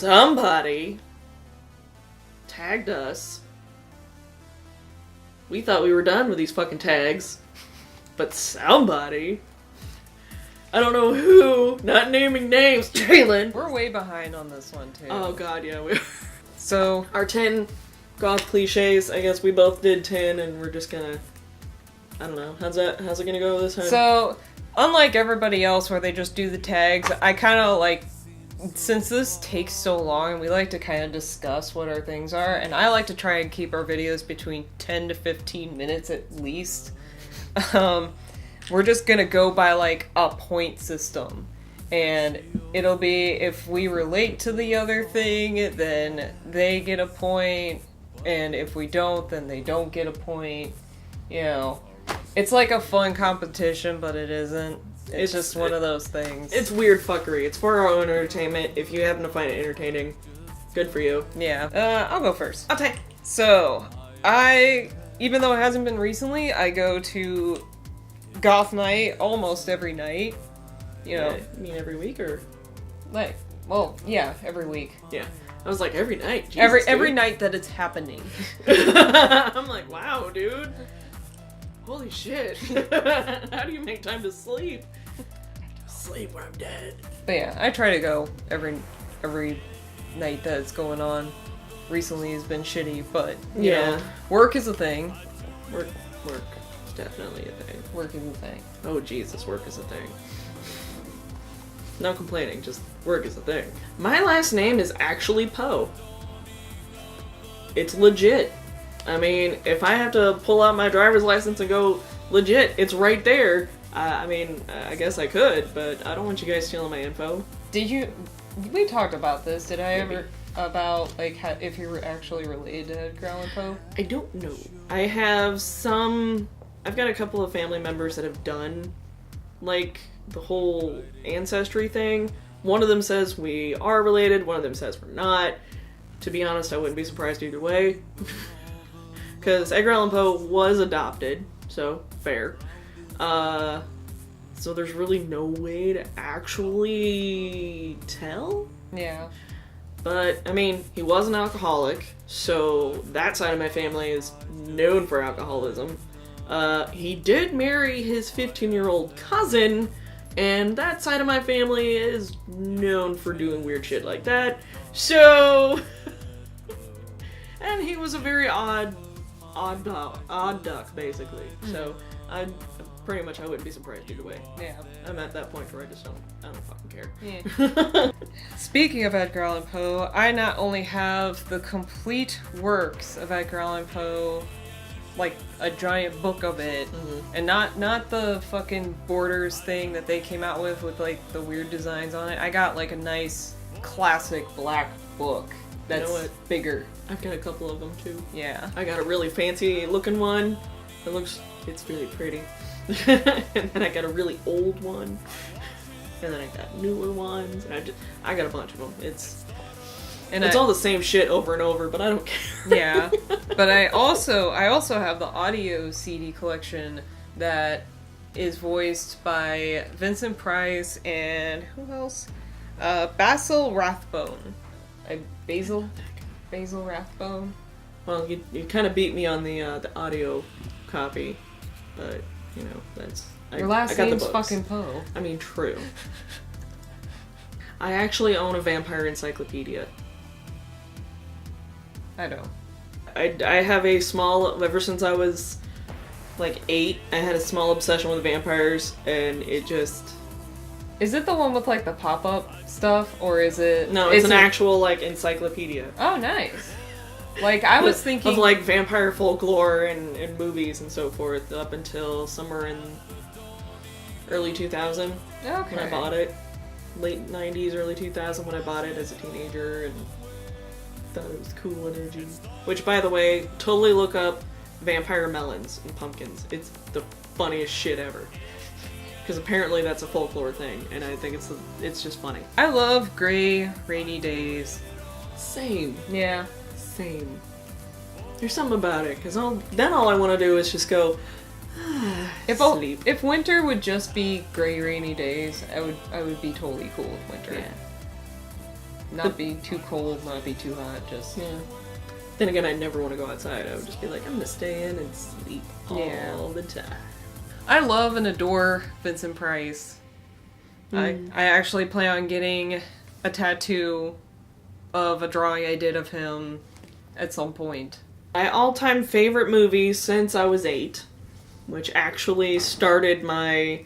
somebody tagged us. We thought we were done with these fucking tags, but somebody, I don't know who, not naming names, Jalen. We're way behind on this one too. Oh god, yeah, we are. So, our 10 Goth cliches, I guess we both did 10 and we're just gonna, I don't know, how's it gonna go this time? So, unlike everybody else where they just do the tags, I kind of like, since this takes so long, we like to kind of discuss what our things are, and I like to try and keep our videos between 10 to 15 minutes at least. We're just gonna go by like a point system, and it'll be if we relate to the other thing, then they get a point, and if we don't, then they don't get a point. You know, it's like a fun competition, but it isn't. It's just one of those things. It's weird fuckery. It's for our own entertainment. If you happen to find it entertaining, good for you. Yeah. I'll go first. Okay. So, even though it hasn't been recently, I go to Goth night almost every night. You know. I mean every week or? Like, well, yeah, every week. Yeah. I was like, every night? Jesus, every night that it's happening. I'm like, wow, dude. Holy shit. How do you make time to sleep? Sleep when I'm dead. But yeah, I try to go every night that it's going on. Recently has been shitty, but you know, work is a thing. Work is definitely a thing. Work is a thing. Oh Jesus, work is a thing. No complaining, just work is a thing. My last name is actually Poe. It's legit. I mean, if I have to pull out my driver's license and go legit, it's right there. I mean, I guess I could, but I don't want you guys stealing my info. We talked about this, did I ever, about, like, if you were actually related to Edgar Allan Poe? I don't know. I've got a couple of family members that have done, like, the whole ancestry thing. One of them says we are related, one of them says we're not. To be honest, I wouldn't be surprised either way. Because Edgar Allan Poe was adopted, so fair. So there's really no way to actually tell? Yeah. But, I mean, he was an alcoholic, so that side of my family is known for alcoholism. He did marry his 15-year-old cousin, and that side of my family is known for doing weird shit like that. So... and he was a very odd duck, basically. So, I wouldn't be surprised either way. Yeah. I'm at that point where I don't fucking care. Yeah. Speaking of Edgar Allan Poe, I not only have the complete works of Edgar Allan Poe, like a giant book of it, and not the fucking Borders thing that they came out with like the weird designs on it. I got like a nice classic black book that's bigger. I've got a couple of them too. Yeah. I got a really fancy looking one. It's really pretty. And then I got a really old one. And then I got newer ones. And I got a bunch of them. It's all the same shit over and over, but I don't care. Yeah. But I also have the audio CD collection that is voiced by Vincent Price and who else? Basil Rathbone. Basil Rathbone. Well, you kind of beat me on the audio copy, but you know your last name's fucking Poe. I mean, true. I actually own a vampire encyclopedia. I don't. I have a small, ever since I was like 8, I had a small obsession with vampires, and it just... Is it the one with like the pop-up stuff, or is it... No, it's an actual like encyclopedia. Oh, nice. Like, I was thinking... Of like vampire folklore and movies and so forth, up until somewhere in early 2000. Okay. When I bought it. Late 90s, early 2000 when I bought it as a teenager, and thought it was cool energy. Which, by the way, totally look up vampire melons and pumpkins. It's the funniest shit ever. Because apparently that's a folklore thing, and I think it's just funny. I love gray, rainy days. Same. Yeah. Same. There's something about it, because then all I want to do is just go, sleep. If winter would just be gray, rainy days, I would be totally cool with winter. Yeah. Not be too cold, not be too hot, just... Yeah. Then again, I never want to go outside. I would just be like, I'm gonna stay in and sleep all the time. I love and adore Vincent Price. I actually plan on getting a tattoo of a drawing I did of him at some point. My all-time favorite movie since I was 8, which actually started my,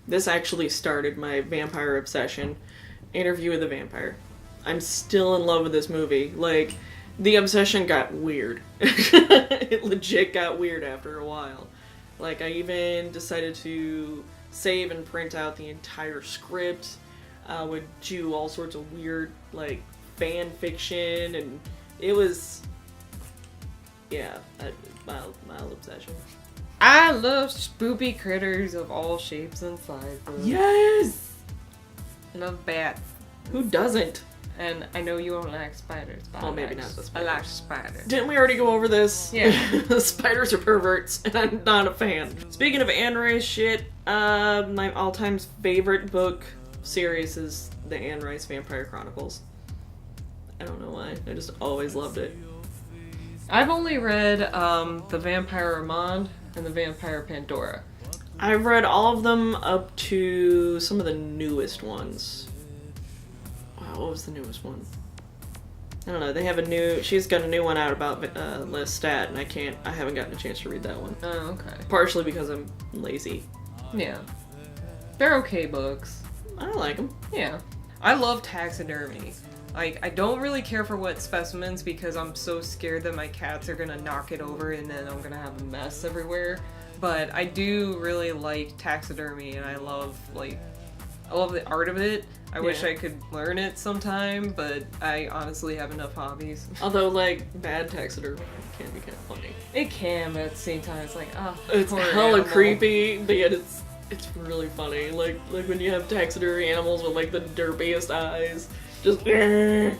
this actually started my vampire obsession, Interview with the Vampire. I'm still in love with this movie. Like, the obsession got weird. It legit got weird after a while. Like, I even decided to save and print out the entire script, would do all sorts of weird, like, fan fiction, and it was, yeah, mild obsession. I love spoopy critters of all shapes and sizes. Yes! Love bats. Who doesn't? And I know you don't like spiders, but Well, maybe not the I spiders. like spiders. Didn't we already go over this? Yeah. Spiders are perverts, and I'm not a fan. Speaking of Anne Rice shit, my all-time favorite book series is the Anne Rice Vampire Chronicles. I don't know why. I just always loved it. I've only read The Vampire Armand and The Vampire Pandora. I've read all of them up to some of the newest ones. Wow, what was the newest one? I don't know. They have she's got a new one out about Lestat, and I haven't gotten a chance to read that one. Oh, okay. Partially because I'm lazy. Yeah. They're okay books. I like them. Yeah. I love taxidermy. Like, I don't really care for wet specimens because I'm so scared that my cats are gonna knock it over and then I'm gonna have a mess everywhere. But I do really like taxidermy, and I love the art of it. I wish I could learn it sometime, but I honestly have enough hobbies. Although, like, bad taxidermy can be kind of funny. It can, but at the same time, it's like, oh, It's poor hella animal. creepy, but yet it's really funny. Like when you have taxidermy animals with, like, the derpiest eyes. Just, and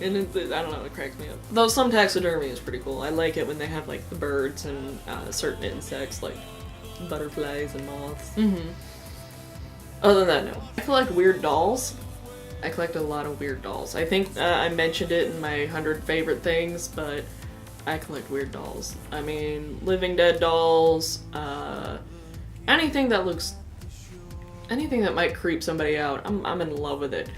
I don't know, it cracks me up. Though some taxidermy is pretty cool. I like it when they have, like, the birds and certain insects, like butterflies and moths. Mm-hmm. Other than that, no. I collect weird dolls. I collect a lot of weird dolls. I think I mentioned it in my 100 favorite things, but I collect weird dolls. I mean, living dead dolls, anything that might creep somebody out, I'm in love with it.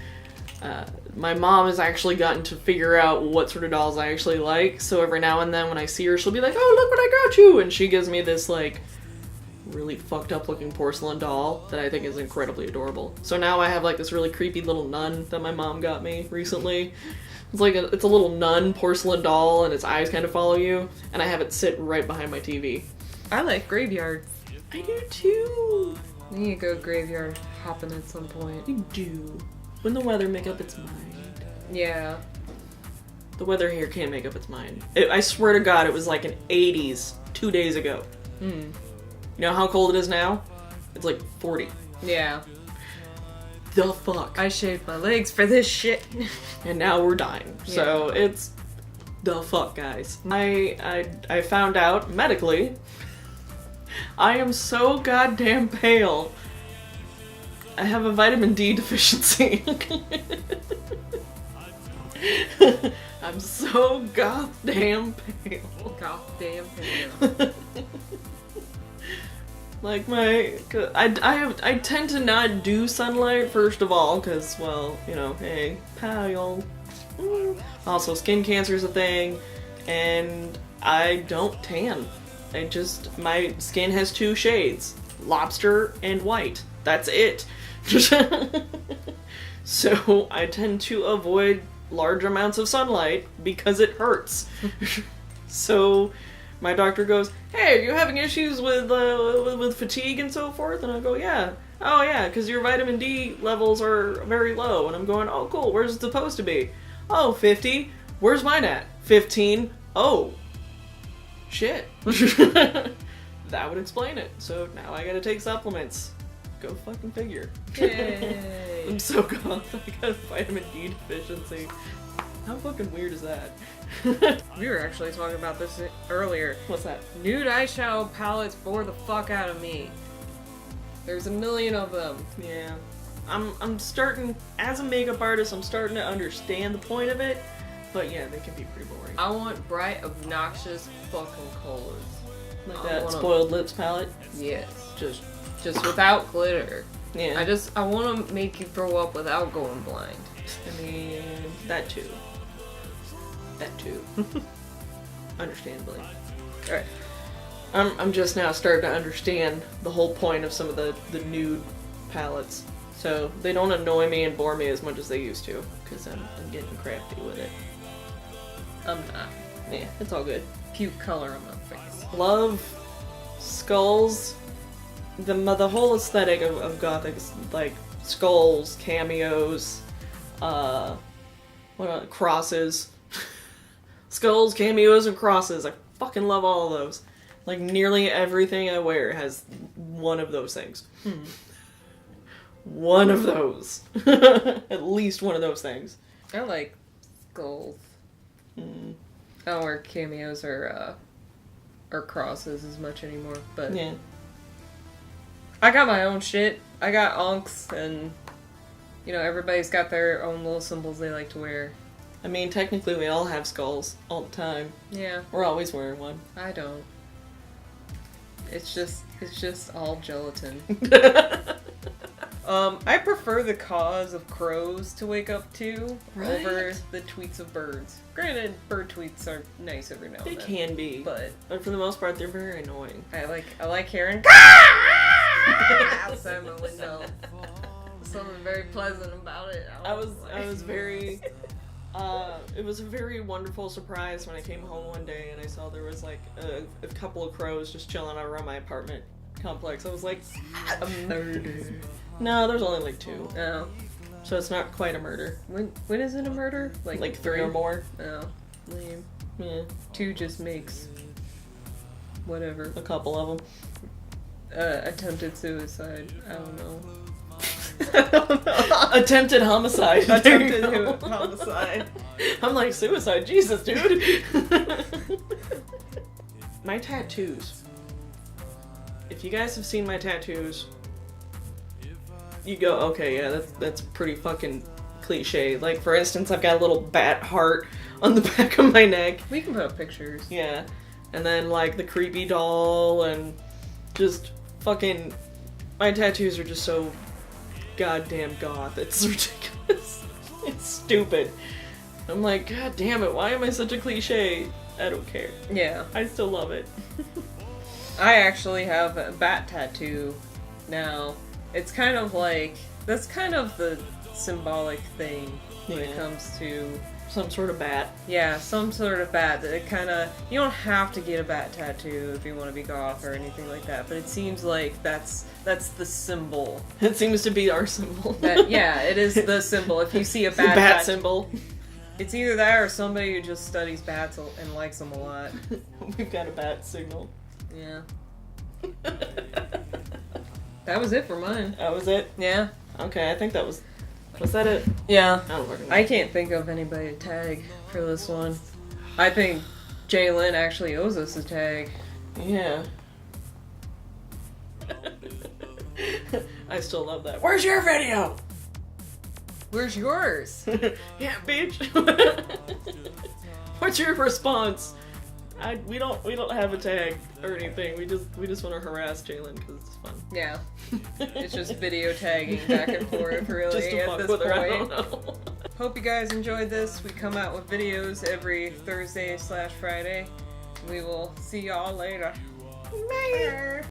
My mom has actually gotten to figure out what sort of dolls I actually like, so every now and then when I see her, she'll be like, oh, look what I got you! And she gives me this, like, really fucked up looking porcelain doll that I think is incredibly adorable. So now I have, like, this really creepy little nun that my mom got me recently. It's like it's a little nun porcelain doll, and its eyes kind of follow you, and I have it sit right behind my TV. I like graveyard. I do too! We need to go graveyard hopping at some point. I do. When the weather make up its mind. Yeah. The weather here can't make up its mind. I swear to God, it was like in 80s 2 days ago. Hmm. You know how cold it is now? It's like 40. Yeah. The fuck? I shaved my legs for this shit. And now we're dying. Yeah. So it's the fuck, guys. I found out medically I am so goddamn pale. I have a vitamin D deficiency. I'm so goddamn pale. Goddamn pale. Like I tend to not do sunlight, first of all, because, well, you know, hey, pale. Also, skin cancer is a thing, and I don't tan. My skin has 2 shades, lobster and white. That's it. So I tend to avoid large amounts of sunlight because it hurts. So my doctor goes, hey, are you having issues with fatigue and so forth? And I go, yeah. Oh, yeah, because your vitamin D levels are very low. And I'm going, oh, cool, where's it supposed to be? Oh, 50. Where's mine at? 15. Oh. Shit. That would explain it. So now I gotta take supplements. Go fucking figure. Yay. I'm so goth. I got a vitamin D deficiency. How fucking weird is that? We were actually talking about this earlier. What's that? Nude eyeshadow palettes bore the fuck out of me. There's a million of them. Yeah. I'm starting, as a makeup artist, I'm starting to understand the point of it, but yeah, they can be pretty boring. I want bright, obnoxious fucking colors. Like that spoiled lips palette? Yes. Just without glitter. yeah. I want to make you throw up without going blind. I mean, that too. That too. Understandably. Alright. I'm just now starting to understand the whole point of some of the nude palettes. So they don't annoy me and bore me as much as they used to, because I'm getting crafty with it. I'm not. Yeah, it's all good. Cute color on my face. Love skulls. The whole aesthetic of Gothic, like skulls, cameos, crosses. Skulls, cameos, and crosses. I fucking love all of those. Like, nearly everything I wear has one of those things. One of those. At least one of those things. I like skulls. I don't wear cameos or crosses as much anymore, but yeah. I got my own shit. I got unks, and you know, everybody's got their own little symbols they like to wear. I mean, technically we all have skulls all the time. Yeah. We're always wearing one. I don't. It's just all gelatin. I prefer the cause of crows to wake up to over the tweets of birds. Granted, bird tweets are nice every now and then. They can be, but for the most part, they're very annoying. I like hearing outside my window. Something very pleasant about it. I was very. It was a very wonderful surprise when I came home one day and I saw there was like a couple of crows just chilling around my apartment complex. I was like, a murder. No, there's only like 2. Oh. So it's not quite a murder. When is it a murder? Like 3 or more. Oh. Lame. Yeah. 2 just makes whatever. A couple of them. Attempted suicide. I don't know. Attempted homicide. Attempted homicide. I'm like, suicide? Jesus, dude. My tattoos. If you guys have seen my tattoos, you go, okay, yeah, that's pretty fucking cliche. Like, for instance, I've got a little bat heart on the back of my neck. We can put up pictures. Yeah. And then, like, the creepy doll, and just fucking... My tattoos are just so goddamn goth. It's ridiculous. It's stupid. I'm like, god damn it, why am I such a cliche? I don't care. Yeah. I still love it. I actually have a bat tattoo now. It's kind of like, that's kind of the symbolic thing when it comes to... Some sort of bat. Yeah, some sort of bat. It kind of... You don't have to get a bat tattoo if you want to be goth or anything like that, but it seems like that's the symbol. It seems to be our symbol. Yeah, it is the symbol. If you see a bat symbol. It's either that or somebody who just studies bats and likes them a lot. We've got a bat signal. Yeah. That was it for mine. That was it? Yeah. Okay, I think that was... Was that it? Yeah. I don't fucking know. I can't think of anybody to tag for this one. I think Jalen actually owes us a tag. Yeah. I still love that. Where's your video? Where's yours? Yeah, bitch. What's your response? We don't have a tag or anything. We just want to harass Jalen because it's fun. Yeah. It's just video tagging back and forth, really, just to at fuck this with point. her, I don't know. Hope you guys enjoyed this. We come out with videos every Thursday/Friday. We will see y'all later. Bye.